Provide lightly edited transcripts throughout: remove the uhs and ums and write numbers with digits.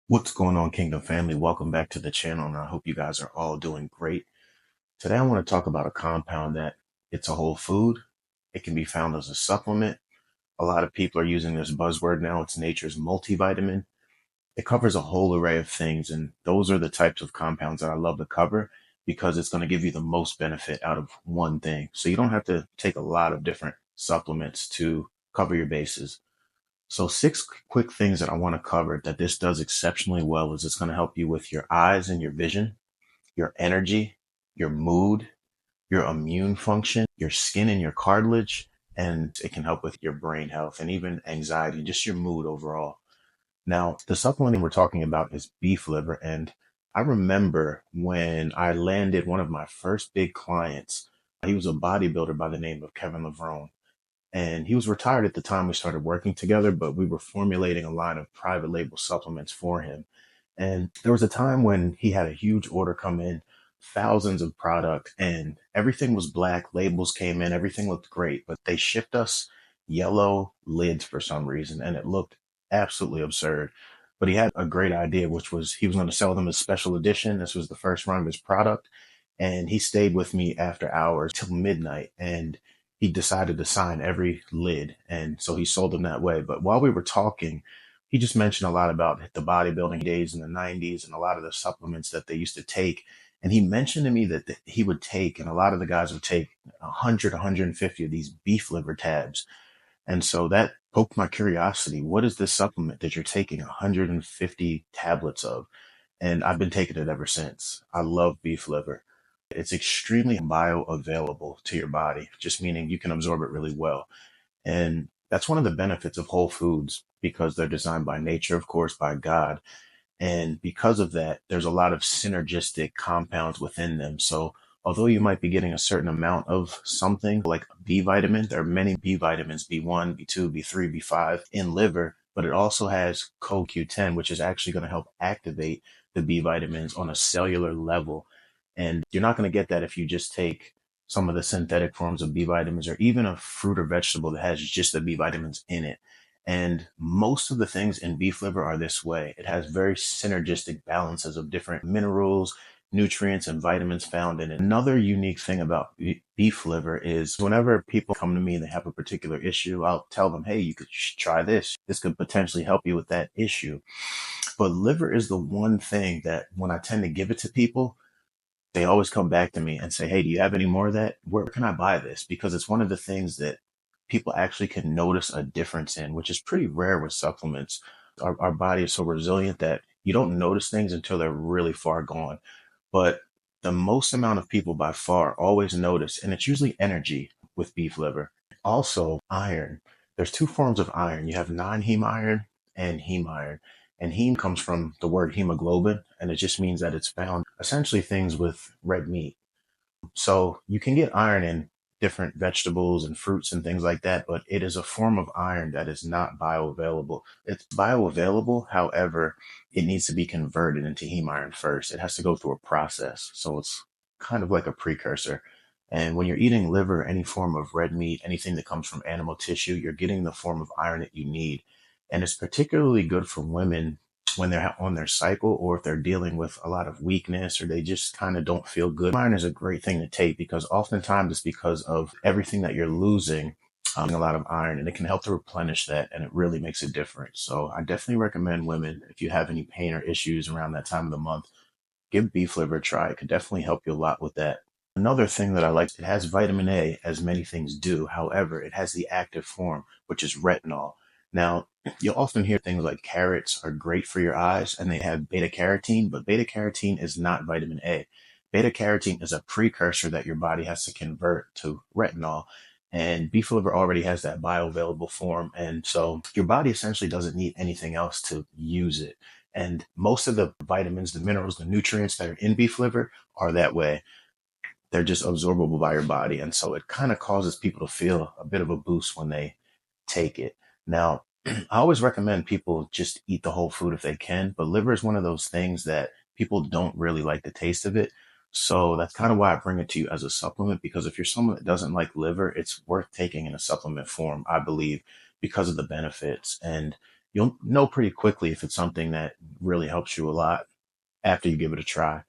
What's going on, Kingdom family? Welcome back to the channel, and I hope you guys are all doing great. Today, I want to talk about a compound that it's a whole food. It can be found as a supplement. A lot of people are using this buzzword now. It's nature's multivitamin. It covers a whole array of things, and those are the types of compounds that I love to cover because it's going to give you the most benefit out of one thing. So you don't have to take a lot of different supplements to cover your bases. So six quick things that I want to cover that this does exceptionally well is it's going to help you with your eyes and your vision, your energy, your mood, your immune function, your skin and your cartilage, and it can help with your brain health and even anxiety, just your mood overall. Now, the supplement we're talking about is beef liver. And I remember when I landed one of my first big clients, he was a bodybuilder by the name of Kevin Levrone, and he was retired at the time we started working together, but we were formulating a line of private label supplements for him. And there was a time when he had a huge order come in, thousands of product, and everything was black. Labels came in, everything looked great, but they shipped us yellow lids for some reason, and it looked absolutely absurd. But he had a great idea, which was he was going to sell them as special edition. This was the first run of his product. And he stayed with me after hours till midnight. And he decided to sign every lid. And so he sold them that way. But while we were talking, he just mentioned a lot about the bodybuilding days in the 90s and a lot of the supplements that they used to take. And he mentioned to me that he would take, and a lot of the guys would take 100, 150 of these beef liver tabs. And so that poked my curiosity. What is this supplement that you're taking 150 tablets of? And I've been taking it ever since. I love beef liver. It's extremely bioavailable to your body, just meaning you can absorb it really well. And that's one of the benefits of whole foods because they're designed by nature, of course, by God. And because of that, there's a lot of synergistic compounds within them. So although you might be getting a certain amount of something like B vitamin, there are many B vitamins, B1, B2, B3, B5 in liver, but it also has CoQ10, which is actually going to help activate the B vitamins on a cellular level. And you're not going to get that if you just take some of the synthetic forms of B vitamins or even a fruit or vegetable that has just the B vitamins in it. And most of the things in beef liver are this way. It has very synergistic balances of different minerals, nutrients, and vitamins found in it. Another unique thing about beef liver is whenever people come to me and they have a particular issue, I'll tell them, hey, you could try this. This could potentially help you with that issue. But liver is the one thing that when I tend to give it to people, they always come back to me and say, hey, do you have any more of that? Where can I buy this? Because it's one of the things that people actually can notice a difference in, which is pretty rare with supplements. Our body is so resilient that you don't notice things until they're really far gone. But the most amount of people by far always notice, and it's usually energy with beef liver. Also, iron. There's two forms of iron. You have non-heme iron and heme iron. And heme comes from the word hemoglobin, and it just means that it's found essentially things with red meat. So you can get iron in different vegetables and fruits and things like that, but it is a form of iron that is not bioavailable. It's bioavailable, however, it needs to be converted into heme iron first. It has to go through a process. So it's kind of like a precursor. And when you're eating liver, any form of red meat, anything that comes from animal tissue, you're getting the form of iron that you need. And it's particularly good for women when they're on their cycle or if they're dealing with a lot of weakness or they just kind of don't feel good. Iron is a great thing to take because oftentimes it's because of everything that you're losing, a lot of iron, and it can help to replenish that, and it really makes a difference. So I definitely recommend women, if you have any pain or issues around that time of the month, give beef liver a try. It could definitely help you a lot with that. Another thing that I like, it has vitamin A, as many things do. However, it has the active form, which is retinol. Now, you'll often hear things like carrots are great for your eyes and they have beta carotene, but beta carotene is not vitamin A. Beta carotene is a precursor that your body has to convert to retinol. And beef liver already has that bioavailable form. And so your body essentially doesn't need anything else to use it. And most of the vitamins, the minerals, the nutrients that are in beef liver are that way. They're just absorbable by your body. And so it kind of causes people to feel a bit of a boost when they take it. Now, I always recommend people just eat the whole food if they can, but liver is one of those things that people don't really like the taste of it. So that's kind of why I bring it to you as a supplement, because if you're someone that doesn't like liver, it's worth taking in a supplement form, I believe, because of the benefits. And You'll know pretty quickly if it's something that really helps you a lot after you give it a try.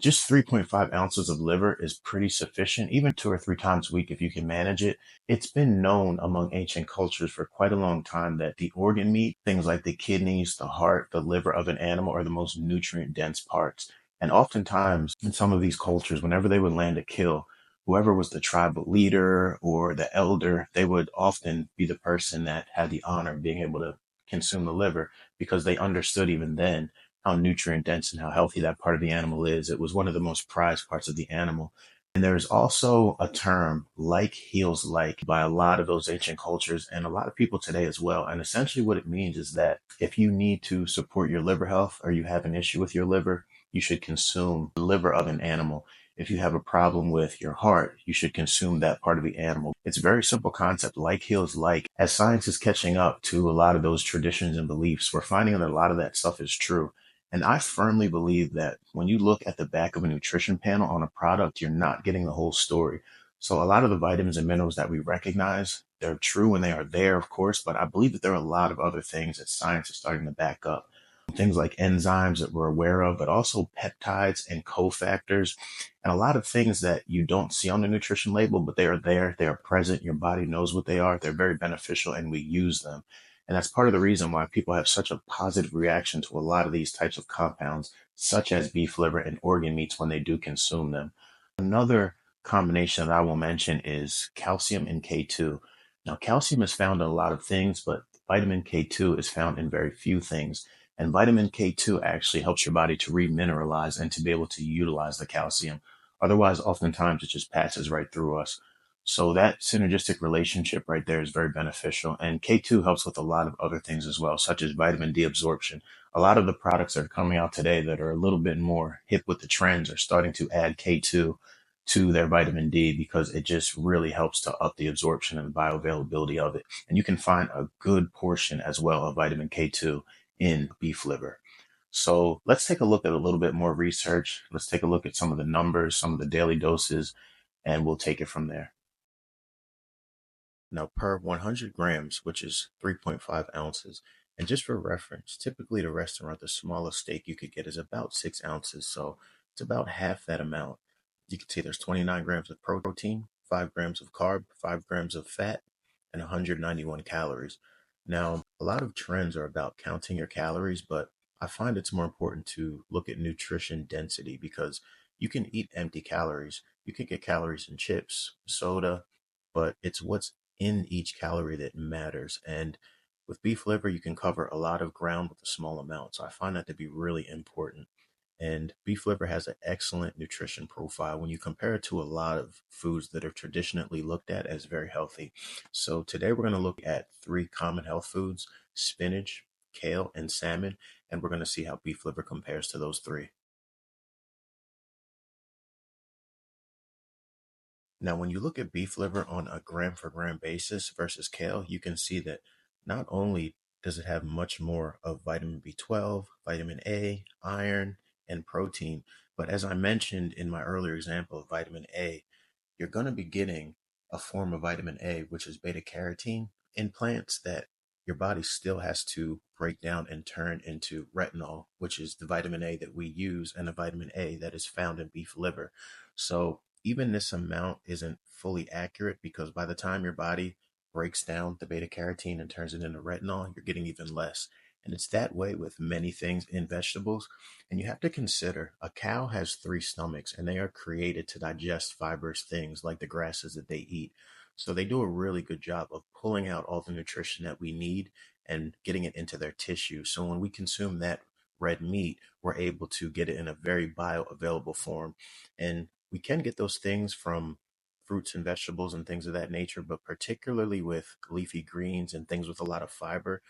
Just 3.5 ounces of liver is pretty sufficient, even 2 or 3 times a week if you can manage it. It's been known among ancient cultures for quite a long time that the organ meat, things like the kidneys, the heart, the liver of an animal, are the most nutrient dense parts. And oftentimes in some of these cultures, whenever they would land a kill, whoever was the tribal leader or the elder, they would often be the person that had the honor of being able to consume the liver because they understood even then how nutrient dense and how healthy that part of the animal is. It was one of the most prized parts of the animal. And there's also a term, like heals like, by a lot of those ancient cultures and a lot of people today as well. And essentially what it means is that if you need to support your liver health or you have an issue with your liver, you should consume the liver of an animal. If you have a problem with your heart, you should consume that part of the animal. It's a very simple concept, like heals like. As science is catching up to a lot of those traditions and beliefs, we're finding that a lot of that stuff is true. And I firmly believe that when you look at the back of a nutrition panel on a product, you're not getting the whole story. So a lot of the vitamins and minerals that we recognize, they're true and they are there, of course, but I believe that there are a lot of other things that science is starting to back up. Things like enzymes that we're aware of, but also peptides and cofactors, and a lot of things that you don't see on the nutrition label, but they are there. They are present. Your body knows what they are. They're very beneficial and we use them. And that's part of the reason why people have such a positive reaction to a lot of these types of compounds, such as beef liver and organ meats when they do consume them. Another combination that I will mention is calcium and K2. Now, calcium is found in a lot of things, but vitamin K2 is found in very few things. And vitamin K2 actually helps your body to remineralize and to be able to utilize the calcium. Otherwise, oftentimes it just passes right through us. So that synergistic relationship right there is very beneficial. And K2 helps with a lot of other things as well, such as vitamin D absorption. A lot of the products that are coming out today that are a little bit more hip with the trends are starting to add K2 to their vitamin D because it just really helps to up the absorption and bioavailability of it. And you can find a good portion as well of vitamin K2 in beef liver. So let's take a look at a little bit more research. Let's take a look at some of the numbers, some of the daily doses, and we'll take it from there. Now, per 100 grams, which is 3.5 ounces, and just for reference, typically the restaurant, the smallest steak you could get is about 6 ounces. So it's about half that amount. You can see there's 29 grams of protein, 5 grams of carb, 5 grams of fat, and 191 calories. Now, a lot of trends are about counting your calories, but I find it's more important to look at nutrition density because you can eat empty calories. You can get calories in chips, soda, but it's what's in each calorie that matters. And with beef liver, you can cover a lot of ground with a small amount. So I find that to be really important. And beef liver has an excellent nutrition profile when you compare it to a lot of foods that are traditionally looked at as very healthy. So today we're going to look at three common health foods: spinach, kale, and salmon. And we're going to see how beef liver compares to those three. Now, when you look at beef liver on a gram for gram basis versus kale, you can see that not only does it have much more of vitamin B12, vitamin A, iron, and protein, but as I mentioned in my earlier example of vitamin A, you're going to be getting a form of vitamin A, which is beta carotene in plants that your body still has to break down and turn into retinol, which is the vitamin A that we use and the vitamin A that is found in beef liver. So even this amount isn't fully accurate because by the time your body breaks down the beta carotene and turns it into retinol, you're getting even less. And it's that way with many things in vegetables. And you have to consider a cow has three stomachs and they are created to digest fibrous things like the grasses that they eat. So they do a really good job of pulling out all the nutrition that we need and getting it into their tissue. So when we consume that red meat, we're able to get it in a very bioavailable form. And we can get those things from fruits and vegetables and things of that nature, but particularly with leafy greens and things with a lot of fiber,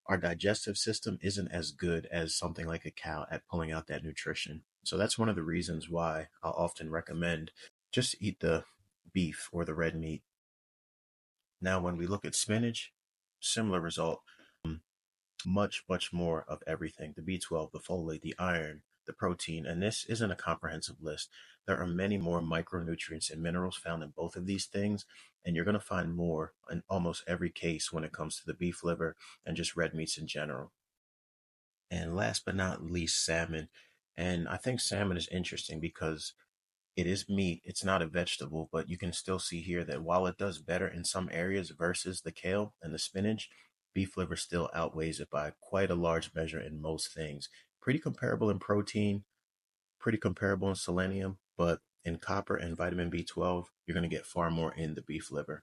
our digestive system isn't as good as something like a cow at pulling out that nutrition. So that's one of the reasons why I'll often recommend just eat the beef or the red meat. Now, when we look at spinach, similar result. much more of everything: the B12, the folate, the iron, the protein. And this isn't a comprehensive list. There are many more micronutrients and minerals found in both of these things, and you're going to find more in almost every case when it comes to the beef liver and just red meats in general. And last but not least, salmon. And I think salmon is interesting because it is meat, it's not a vegetable, but you can still see here that while it does better in some areas versus the kale and the spinach, beef liver still outweighs it by quite a large measure in most things. Pretty comparable in protein, pretty comparable in selenium, but in copper and vitamin B12, you're going to get far more in the beef liver.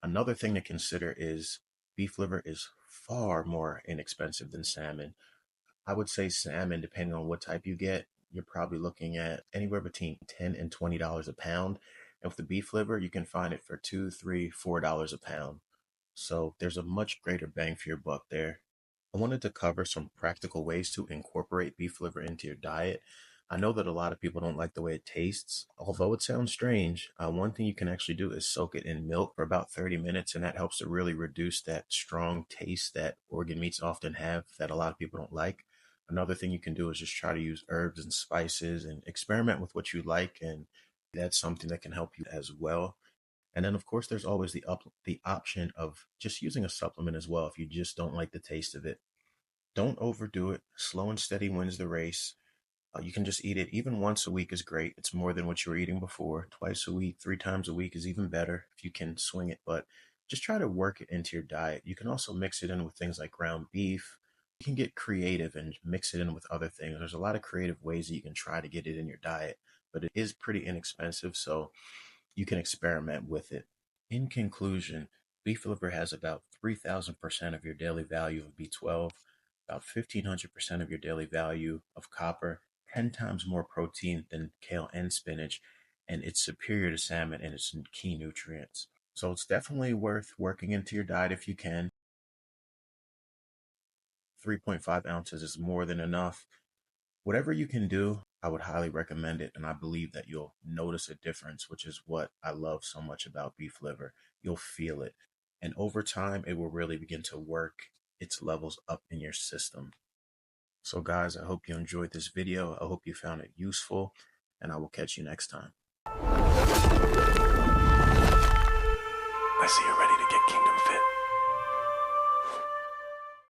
Another thing to consider is beef liver is far more inexpensive than salmon. I would say salmon, depending on what type you get, you're probably looking at anywhere between $10 and $20 a pound. And with the beef liver, you can find it for $2, $3, $4 a pound. So there's a much greater bang for your buck there. I wanted to cover some practical ways to incorporate beef liver into your diet. I know that a lot of people don't like the way it tastes. Although it sounds strange, one thing you can actually do is soak it in milk for about 30 minutes, and that helps to really reduce that strong taste that organ meats often have that a lot of people don't like. Another thing you can do is just try to use herbs and spices and experiment with what you like, and that's something that can help you as well. And then, of course, there's always the option of just using a supplement as well if you just don't like the taste of it. Don't overdo it. Slow and steady wins the race. You can just eat it. Even once a week is great. It's more than what you were eating before. Twice a week, 3 times a week is even better if you can swing it. But just try to work it into your diet. You can also mix it in with things like ground beef. You can get creative and mix it in with other things. There's a lot of creative ways that you can try to get it in your diet, but it is pretty inexpensive. So you can experiment with it. In conclusion, beef liver has about 3,000% of your daily value of B12, about 1,500% of your daily value of copper, 10 times more protein than kale and spinach, and it's superior to salmon in its key nutrients. So it's definitely worth working into your diet if you can. 3.5 ounces is more than enough. Whatever you can do, I would highly recommend it. And I believe that you'll notice a difference, which is what I love so much about beef liver. You'll feel it. And over time, it will really begin to work its levels up in your system. So, guys, I hope you enjoyed this video. I hope you found it useful, and I will catch you next time.